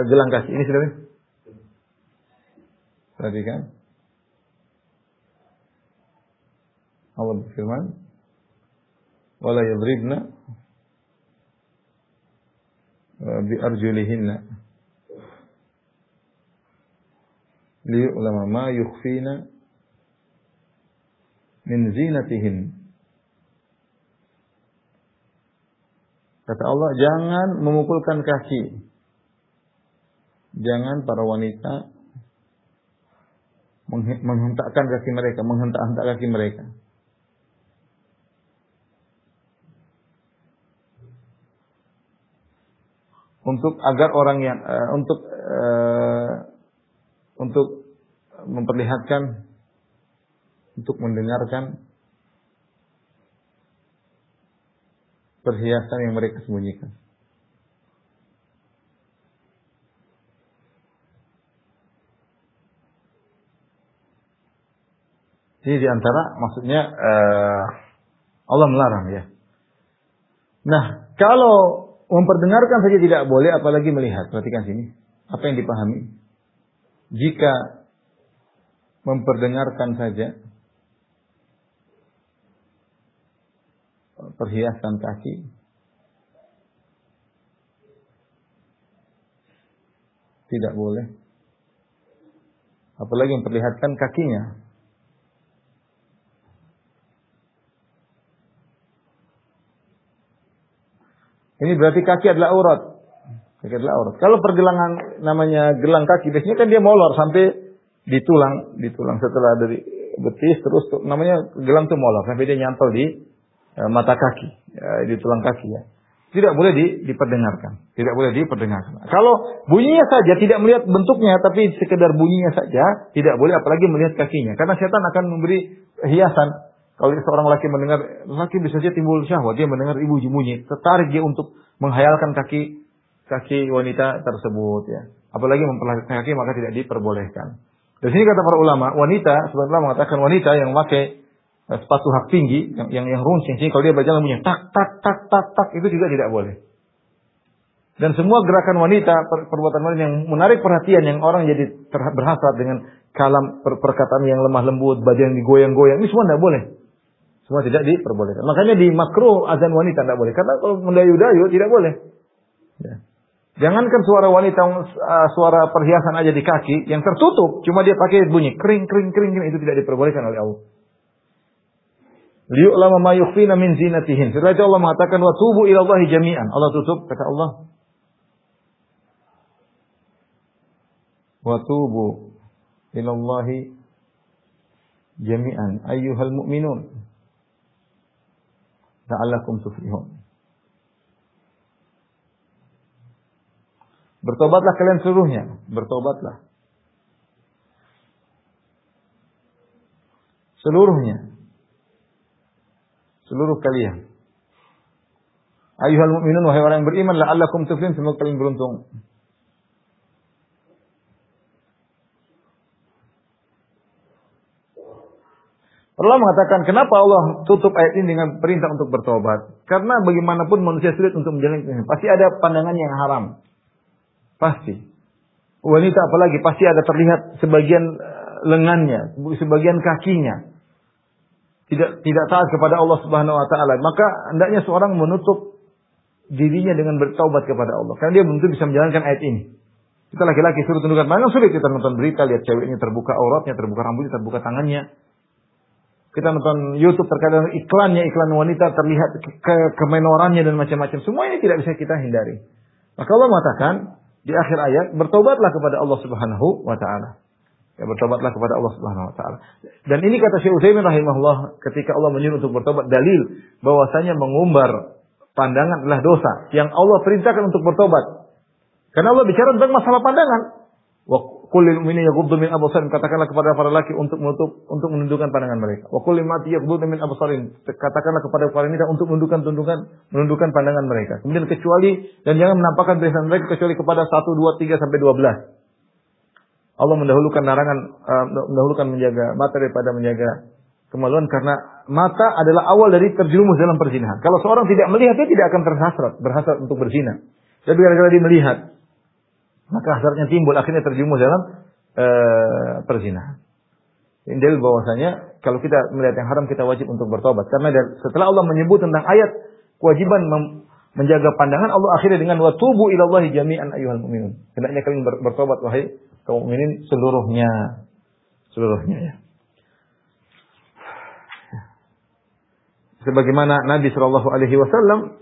gelang kaki. Ini sudah. Perhatikan. Allah berfirman, wala yadribna bi arjulihinna liyu'lama ma yukhfina min zinatihin. Kata Allah, jangan memukulkan kaki. Jangan para wanita menghentakkan kaki mereka, menghentak-hentak kaki mereka. Untuk agar orang yang untuk memperlihatkan, untuk mendengarkan perhiasan yang mereka sembunyikan. Jadi di antara maksudnya Allah melarang, ya. Nah, kalau memperdengarkan saja tidak boleh, apalagi melihat. Perhatikan sini. Apa yang dipahami? Jika memperdengarkan saja perhiasan kaki, tidak boleh. Apalagi memperlihatkan kakinya. Ini berarti kaki adalah aurat. Kaki adalah aurat. Kalau pergelangan namanya gelang kaki, biasanya kan dia molor sampai di tulang setelah dari betis terus namanya gelang itu molor sampai dia nyantol di mata kaki, di tulang kaki, ya. Tidak boleh diperdengarkan. Tidak boleh diperdengarkan. Kalau bunyinya saja, tidak melihat bentuknya, tapi sekedar bunyinya saja, tidak boleh, apalagi melihat kakinya. Karena setan akan memberi hiasan. Kalau seorang laki mendengar, laki bisa saja timbul syahwat, dia mendengar ibu bunyi, tertarik dia untuk menghayalkan kaki wanita tersebut. Ya. Apalagi memperlihatkan kaki, maka tidak diperbolehkan. Di sini kata para ulama, wanita, sebenarnya mengatakan wanita yang memakai sepatu hak tinggi yang runcing, sehingga kalau dia berjalan bunyi tak tak tak tak tak, itu juga tidak boleh. Dan semua gerakan wanita, perbuatan wanita yang menarik perhatian, yang orang jadi berhasrat dengan kalam perkataan yang lemah lembut, baju yang digoyang-goyang, ini semua tidak boleh. Semua tidak diperbolehkan. Makanya di makruh azan wanita tidak boleh. Karena kalau mendayu-dayu tidak boleh. Ya. Jangankan suara wanita, suara perhiasan aja di kaki yang tertutup, cuma dia pakai bunyi kering kering kering, itu tidak diperbolehkan oleh Allah. Liyu'lama ma yukhfina min zinatihin. Setelah itu Allah mengatakan wa tubu ila Allahi jami'an. Allah tutup, kata Allah, wa tubu ila Allahi jami'an ayyuhal mu'minun la'allakum tuflihun. Bertobatlah kalian seluruhnya, bertobatlah. Seluruhnya. Seluruh kalian. Ayyuhal mu'minun, wahai orang yang beriman, la'allakum tuflihun, semoga kalian beruntung. Allah mengatakan, kenapa Allah tutup ayat ini dengan perintah untuk bertobat? Karena bagaimanapun manusia sulit untuk menjalankan. Pasti ada pandangan yang haram. Pasti. Wanita apalagi, pasti ada terlihat sebagian lengannya, sebagian kakinya. Tidak taat kepada Allah Subhanahu wa taala, maka hendaknya seorang menutup dirinya dengan bertaubat kepada Allah. Karena dia belum bisa menjalankan ayat ini. Kita laki-laki suruh tundukkan mana sulit, kita nonton berita, lihat ceweknya terbuka auratnya, terbuka rambutnya, terbuka tangannya. Kita nonton YouTube terkadang iklannya, iklan wanita terlihat kemenorannya dan macam-macam. Semua ini tidak bisa kita hindari. Maka Allah mengatakan di akhir ayat, bertobatlah kepada Allah Subhanahu wa taala. Ya, bertobatlah kepada Allah Subhanahu wa taala. Dan ini kata Syekh Utsaimin rahimahullah, ketika Allah menyuruh untuk bertobat, dalil bahwasanya mengumbar pandangan adalah dosa yang Allah perintahkan untuk bertobat. Karena Allah bicara tentang masalah pandangan. Wa qul lil mu'minina yaghuddu min absarihim, katakanlah kepada para laki untuk menundukkan pandangan mereka. Wa qul lil mu'minati yaghuddu min absarihim, katakanlah kepada para wanita untuk menundukkan pandangan mereka. Kemudian kecuali, dan jangan menampakkan barisan mereka kecuali kepada 1, 2, 3 sampai 12. Allah mendahulukan mendahulukan menjaga mata daripada menjaga kemaluan, karena mata adalah awal dari terjerumus dalam perzinahan. Kalau seorang tidak melihat, dia tidak akan berhasrat untuk berzina. Tapi gara-gara dia melihat, maka hasratnya timbul, akhirnya terjerumus dalam perzinahan. Ini dalil bahwasanya kalau kita melihat yang haram, kita wajib untuk bertobat. Karena setelah Allah menyebut tentang ayat kewajiban menjaga pandangan, Allah akhirnya dengan wa tubu ilallahi jami'an ayyuhal mu'minun. Hendaknya kalian bertobat wahai kaum mukminin seluruhnya ya. Sebagaimana Nabi sallallahu alaihi wasallam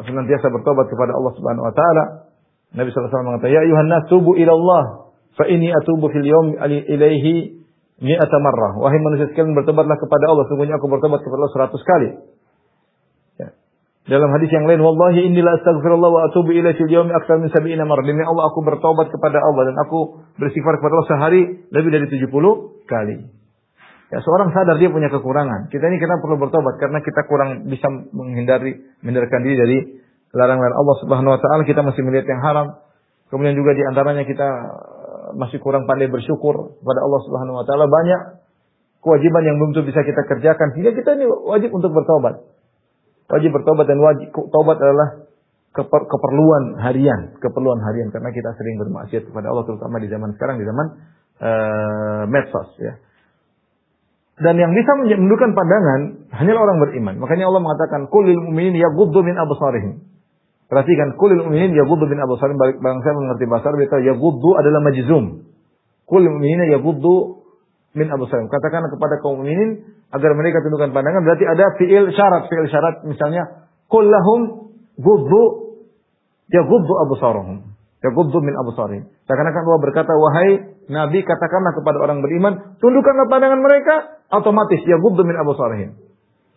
senantiasa bertobat kepada Allah Subhanahu wa taala. Nabi sallallahu alaihi wasallam mengatakan, "Ya ayuhan nas, tubu ila Allah, fa inni atubu fil yawm ilaihi 100 marrah." Wahai manusia sekalian, bertobatlah kepada Allah, sungguhnya aku bertobat kepada Allah 100 kali. Ya. Dalam hadis yang lain, wallahi inni la astaghfirullah wa atubu ilaihi fil yawmi aktsar min 70 marrah. Demi Allah, aku bertobat kepada Allah dan aku beristighfar kepada Allah sehari lebih dari 70 kali. Ya, seorang sadar dia punya kekurangan. Kita ini kenapa perlu bertobat? Karena kita kurang bisa menghindarkan diri dari larangan Allah Subhanahu wa taala. Kita masih melihat yang haram. Kemudian juga di antaranya kita masih kurang pandai bersyukur kepada Allah Subhanahu wa taala. Banyak kewajiban yang belum bisa kita kerjakan, sehingga kita ini wajib untuk bertobat. Wajib bertobat, dan wajib taubat adalah keperluan harian karena kita sering bermaksiat kepada Allah, terutama di zaman sekarang, di zaman medsos ya. Dan yang bisa menundukkan pandangan hanyalah orang beriman. Makanya Allah mengatakan qul lil mu'minina yaghuddu min absarihim. Perhatikan, qul lil mu'minina yaghuddu min absarihim. Barang saya mengerti bahasa Arab, yaghuddu adalah majzum. Qul lil mu'minina yaghuddu min absarihim. Katakanlah kepada kaum mukminin agar mereka tundukkan pandangan, berarti ada fi'il syarat misalnya qul lahum ghuddu yaghuddu absarahum. Yaghuddu min absarihim. Seakan-akan Allah berkata, wahai Nabi, katakanlah kepada orang beriman, tundukkanlah pandangan mereka, otomatis yaghuddu min absarihim.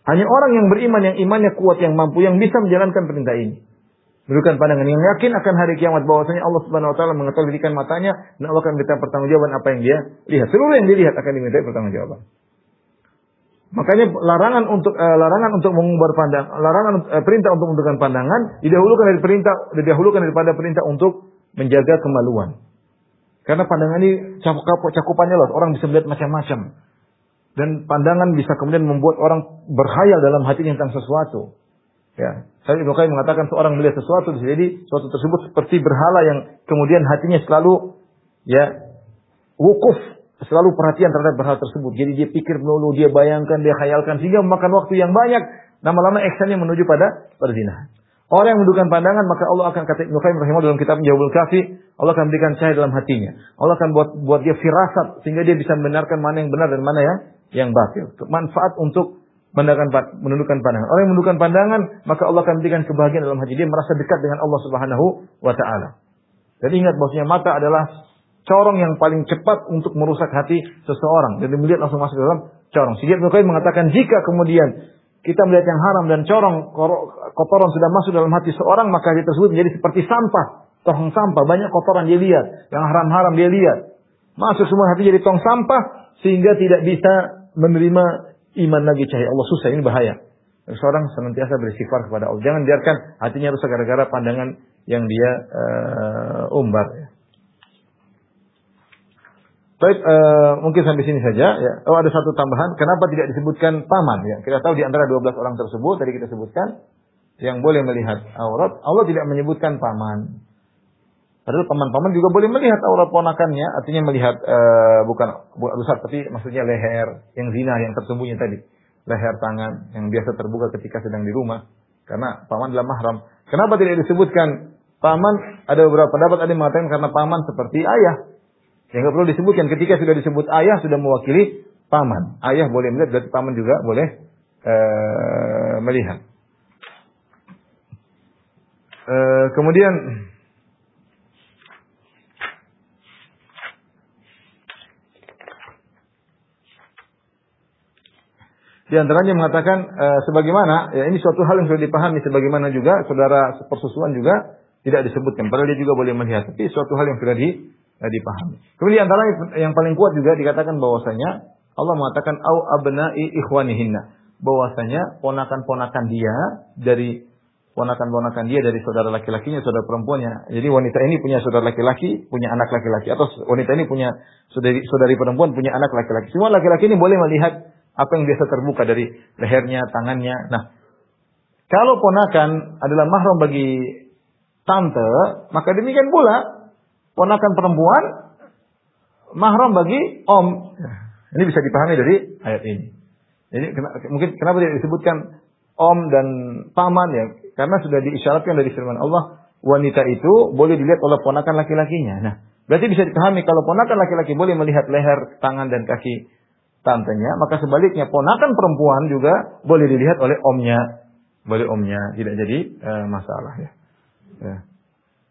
Hanya orang yang beriman, yang imannya kuat, yang mampu, yang bisa menjalankan perintah ini. Menunjukkan pandangan yang yakin akan hari kiamat, bahwasanya Allah Subhanahu wa taala mengetahui matanya dan Allah akan minta pertanggungjawaban apa yang dia lihat. Seluruh yang dilihat akan dimintai pertanggungjawaban. Makanya larangan untuk mengumbar pandang, perintah untuk menentukan pandangan didahulukan daripada perintah untuk menjaga kemaluan. Karena pandangan ini cakupannya luas, orang bisa melihat macam-macam. Dan pandangan bisa kemudian membuat orang berkhayal dalam hatinya tentang sesuatu. Ya, Syekh Ibnu Qayyim mengatakan seorang melihat sesuatu bisa jadi sesuatu tersebut seperti berhala yang kemudian hatinya selalu wukuf, selalu perhatian terhadap berhala tersebut. Jadi dia pikir melulu, dia bayangkan, dia khayalkan sehingga memakan waktu yang banyak. Lama-lama actionnya menuju pada perzinahan. Orang yang menundukkan pandangan, maka Allah akan, kata Ibnu Qayyim rahimahullah dalam kitab Jawabul Kafi, Allah akan berikan cahaya dalam hatinya. Allah akan buat dia firasat sehingga dia bisa membenarkan mana yang benar dan mana yang batil. Manfaat untuk menundukkan pandangan. Orang yang menundukkan pandangan, maka Allah akan berikan kebahagiaan dalam hati dia, merasa dekat dengan Allah Subhanahu wa taala. Dan ingat bahwasanya mata adalah corong yang paling cepat untuk merusak hati seseorang. Dan melihat langsung masuk ke dalam corong. Sehingga Ibnu Qayyim mengatakan jika kemudian kita melihat yang haram dan corong, kotoran sudah masuk dalam hati seorang, maka hati tersebut menjadi seperti sampah, tong sampah, banyak kotoran dia lihat, yang haram-haram dia lihat. Masuk semua hati jadi tong sampah sehingga tidak bisa menerima iman lagi cahaya Allah. Susah, ini bahaya. Seorang senantiasa beristighfar kepada Allah. Jangan biarkan hatinya rusak gara-gara pandangan yang dia umbar. Baik, mungkin sampai sini saja. Ya. Oh, ada satu tambahan. Kenapa tidak disebutkan paman? Ya, kita tahu di antara 12 orang tersebut tadi kita sebutkan yang boleh melihat aurat. Allah tidak menyebutkan paman. Padahal paman-paman juga boleh melihat aurat ponakannya. Artinya melihat bukan besar, tapi maksudnya leher yang zina, yang tersembunyi tadi. Leher, tangan yang biasa terbuka ketika sedang di rumah. Karena paman adalah mahram. Kenapa tidak disebutkan paman? Ada beberapa pendapat, ada yang mengatakan karena paman seperti ayah. Yang tidak perlu disebutkan, ketika sudah disebut ayah sudah mewakili paman. Ayah boleh melihat, berarti paman juga boleh melihat. Kemudian di antaranya mengatakan sebagaimana, ya ini suatu hal yang sudah dipahami, sebagaimana juga saudara persusuan juga tidak disebutkan. Padahal dia juga boleh melihat, tapi suatu hal yang sudah dipahami. Kemudian antara yang paling kuat juga dikatakan bahwasanya Allah mengatakan au abna'i ikhwanihinna, bahwasanya ponakan-ponakan dia dari saudara laki-lakinya, saudara perempuannya. Jadi wanita ini punya saudara laki-laki, punya anak laki-laki, atau wanita ini punya saudari perempuan, punya anak laki-laki. Semua laki-laki ini boleh melihat apa yang biasa terbuka dari lehernya, tangannya. Nah, kalau ponakan adalah mahram bagi tante, maka demikian pula ponakan perempuan mahram bagi om. Ini bisa dipahami dari ayat ini. Jadi mungkin kenapa tidak disebutkan om dan paman ya? Karena sudah diisyaratkan dari firman Allah, wanita itu boleh dilihat oleh ponakan laki-lakinya. Nah, berarti bisa dipahami kalau ponakan laki-laki boleh melihat leher, tangan dan kaki tantenya, maka sebaliknya ponakan perempuan juga boleh dilihat oleh omnya. Boleh omnya, tidak jadi masalah ya.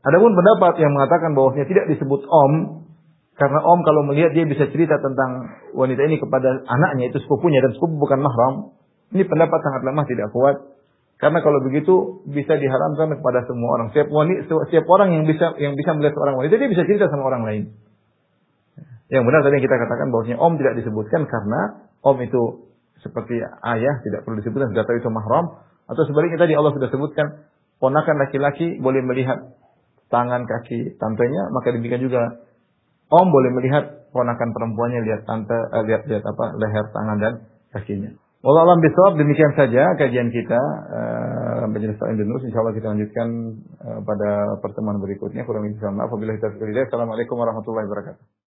Adapun pendapat yang mengatakan bahwasanya tidak disebut om, karena om kalau melihat dia bisa cerita tentang wanita ini kepada anaknya, itu sepupunya, dan sepupu bukan mahram. Ini pendapat sangat lemah, tidak kuat. Karena kalau begitu bisa diharamkan kepada semua orang. Setiap orang yang bisa melihat seorang wanita, dia bisa cerita sama orang lain. Yang benar tadi yang kita katakan bahwasanya om tidak disebutkan karena om itu seperti ayah, tidak perlu disebutkan, sudah tahu itu mahram. Atau sebaliknya tadi Allah sudah sebutkan ponakan laki-laki boleh melihat tangan, kaki tantenya, maka demikian juga om boleh melihat ponakan perempuannya, lihat tante, lihat leher, tangan dan kakinya. Wallahu a'lam bishawab. Demikian saja kajian kita majelis taklim Indonus. Insyaallah kita lanjutkan pada pertemuan berikutnya. Kurang lebih mohon maaf. Wabillahi taufiq wal hidayah. Assalamualaikum warahmatullahi wabarakatuh.